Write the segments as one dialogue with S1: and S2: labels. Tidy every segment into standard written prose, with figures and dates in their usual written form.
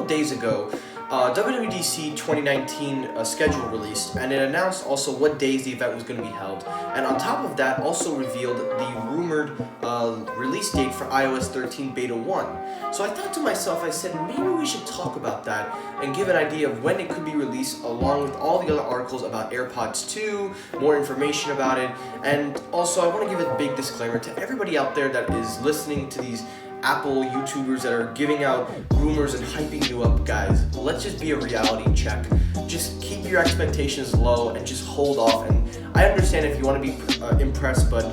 S1: days ago, WWDC 2019 schedule released, and it announced also what days the event was going to be held. And on top of that, also revealed the rumored release date for iOS 13 Beta 1. So I thought to myself, I said, maybe we should talk about that and give an idea of when it could be released, along with all the other articles about AirPods 2, more information about it. And also, I want to give a big disclaimer to everybody out there that is listening to these Apple YouTubers that are giving out rumors and hyping you up. Guys, let's just be a reality check. Just keep your expectations low and just hold off. And I understand if you want to be impressed, but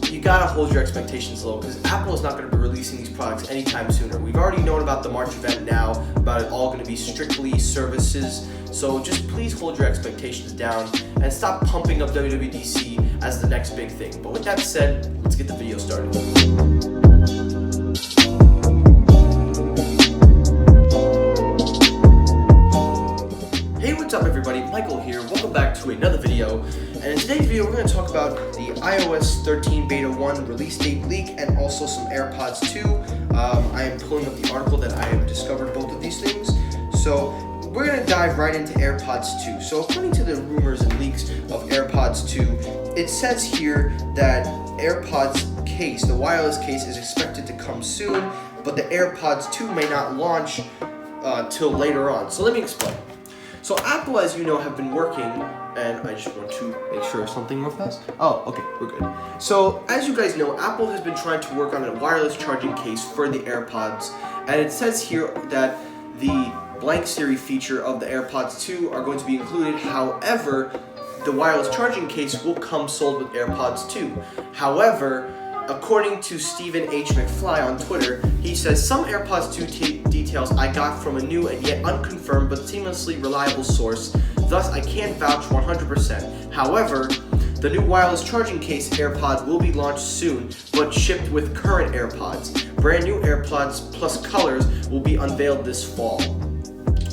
S1: you gotta hold your expectations low, because Apple is not going to be releasing these products anytime sooner. We've already known about the March event now, about it all going to be strictly services. So just please hold your expectations down and stop pumping up WWDC as the next big thing. But with that said, let's get the video started. What's up everybody, Michael here, welcome back to another video, and in today's video we're going to talk about the iOS 13 Beta 1 release date leak and also some AirPods 2. I am pulling up the article that I have discovered both of these things, so we're going to dive right into AirPods 2. So according to the rumors and leaks of AirPods 2, it says here that AirPods case, the wireless case, is expected to come soon, but the AirPods 2 may not launch till later on. So let me explain. So Apple, as you know, have been working, and I just want to make sure of something real fast. Oh, okay, we're good. So as you guys know, Apple has been trying to work on a wireless charging case for the AirPods, and it says here that the blank Siri feature of the AirPods 2 are going to be included. However, the wireless charging case will come sold with AirPods 2. However, according to Stephen H. McFly on Twitter, he says, some AirPods 2 details I got from a new and yet unconfirmed but seamlessly reliable source, thus I can't vouch 100%. However, the new wireless charging case AirPod will be launched soon, but shipped with current AirPods. Brand new AirPods plus colors will be unveiled this fall.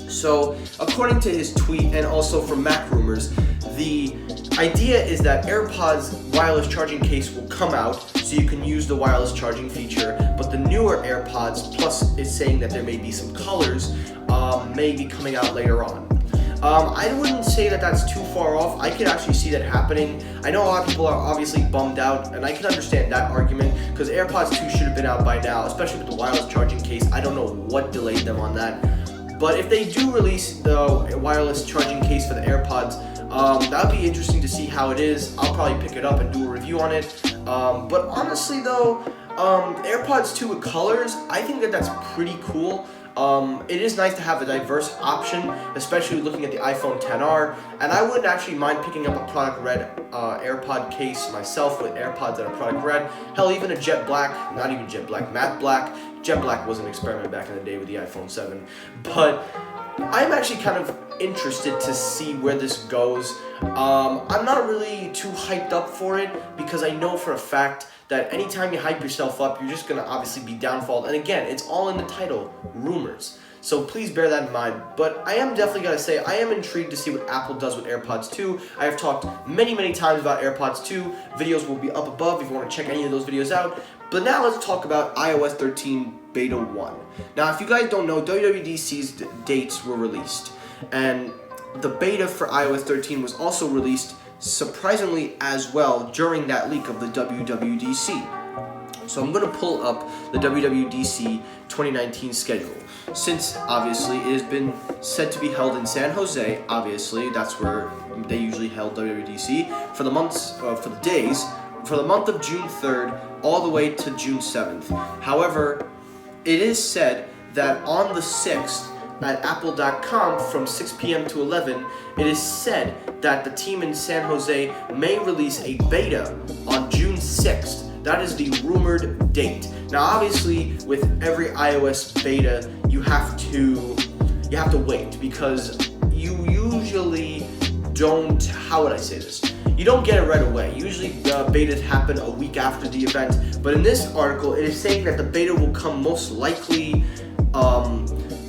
S1: So, according to his tweet and also from Mac Rumors, the idea is that AirPods wireless charging case will come out so you can use the wireless charging feature, but the newer AirPods Plus is saying that there may be some colors may be coming out later on. I wouldn't say that that's too far off. I could actually see that happening. I know a lot of people are obviously bummed out, and I can understand that argument, because AirPods 2 should have been out by now, especially with the wireless charging case. I don't know what delayed them on that. But if they do release the wireless charging case for the AirPods, that would be interesting to see how it is. I'll probably pick it up and do a review on it. But honestly though, AirPods 2 with colors, I think that that's pretty cool. It is nice to have a diverse option, especially looking at the iPhone XR, and I wouldn't actually mind picking up a product red AirPod case myself with AirPods that are product red. Hell, even a jet black, not even jet black, matte black. Jet black was an experiment back in the day with the iPhone 7, but I'm actually kind of interested to see where this goes. I'm not really too hyped up for it, because I know for a fact that anytime you hype yourself up, you're just going to obviously be downfalled. And again, it's all in the title, rumors. So please bear that in mind. But I am definitely going to say, I am intrigued to see what Apple does with AirPods 2. I have talked many times about AirPods 2. Videos will be up above if you want to check any of those videos out. But now let's talk about iOS 13 Beta 1. Now, if you guys don't know, WWDC's dates were released, and the beta for iOS 13 was also released surprisingly as well during that leak of the WWDC. So I'm going to pull up the WWDC 2019 schedule. Since obviously it has been said to be held in San Jose, obviously that's where they usually held WWDC for the months, for the days, for the month of June 3rd all the way to June 7th. However, it is said that on the 6th at apple.com from 6 p.m. to 11, it is said that the team in San Jose may release a beta on June 6th. That is the rumored date. Now, obviously, with every iOS beta, you have to wait, because you usually don't, how would I say this? You don't get it right away. Usually the betas happen a week after the event, but in this article, it is saying that the beta will come most likely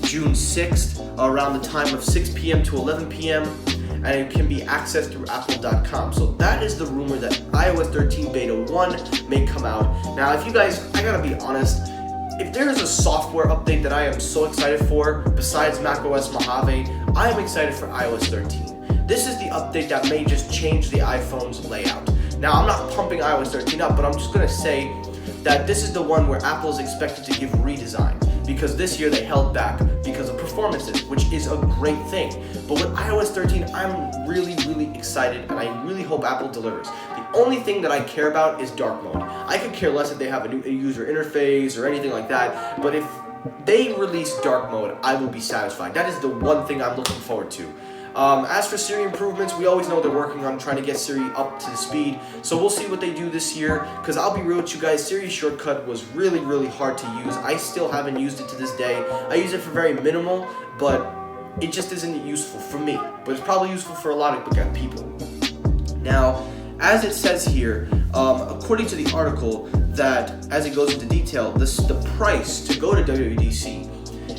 S1: June 6th, around the time of 6 p.m. to 11 p.m., and it can be accessed through apple.com. So that is the rumor that iOS 13 Beta 1 may come out. Now, if you guys, I gotta be honest, if there is a software update that I am so excited for, besides macOS Mojave, I am excited for iOS 13. This is the update that may just change the iPhone's layout. Now, I'm not pumping iOS 13 up, but I'm just going to say that this is the one where Apple is expected to give redesign, because this year they held back because of performances, which is a great thing. But with iOS 13, I'm really excited, and I really hope Apple delivers. The only thing that I care about is dark mode. I could care less if they have a new user interface or anything like that, but if they release dark mode, I will be satisfied. That is the one thing I'm looking forward to. As for Siri improvements, we always know they're working on trying to get Siri up to the speed, so we'll see what they do this year, because I'll be real with you guys, Siri's shortcut was really hard to use. I still haven't used it to this day. I use it for very minimal, but it just isn't useful for me, but it's probably useful for a lot of people. Now, as it says here, according to the article, that as it goes into detail, the price to go to WWDC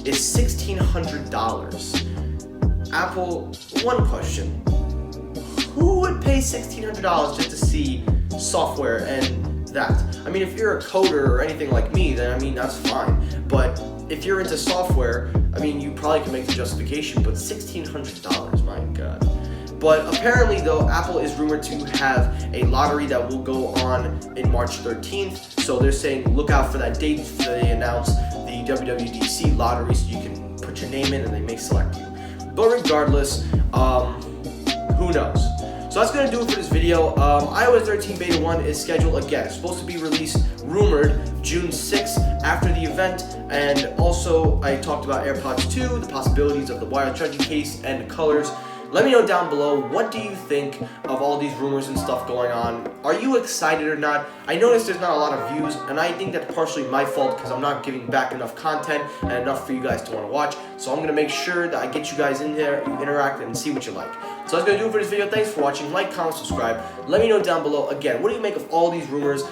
S1: is $1,600. Apple, one question. Who would pay $1,600 just to see software and that? I mean, if you're a coder or anything like me, then I mean, that's fine. But if you're into software, I mean, you probably can make the justification, but $1,600, my God. But apparently, though, Apple is rumored to have a lottery that will go on in March 13th. So they're saying look out for that date. They announce the WWDC lottery, so you can put your name in and they may select you. But regardless, who knows? So that's going to do it for this video. iOS 13 Beta 1 is scheduled again. It's supposed to be released, rumored, June 6th after the event. And also, I talked about AirPods 2, the possibilities of the wireless charging case, and the colors. Let me know down below, what do you think of all these rumors and stuff going on? Are you excited or not? I noticed there's not a lot of views, and I think that's partially my fault because I'm not giving back enough content and enough for you guys to want to watch. So I'm going to make sure that I get you guys in there, you interact, and see what you like. So that's going to do it for this video. Thanks for watching. Like, comment, subscribe. Let me know down below. Again, what do you make of all these rumors?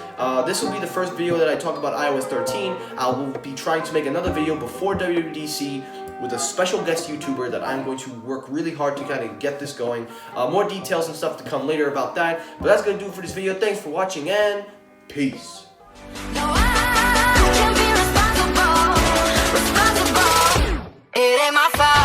S1: This will be the first video that I talk about iOS 13. I will be trying to make another video before WWDC with a special guest YouTuber that I'm going to work really hard to kind of get this going. More details and stuff to come later about that. But that's going to do it for this video. Thanks for watching, and peace.
S2: No, I can't be responsible. It ain't my fault.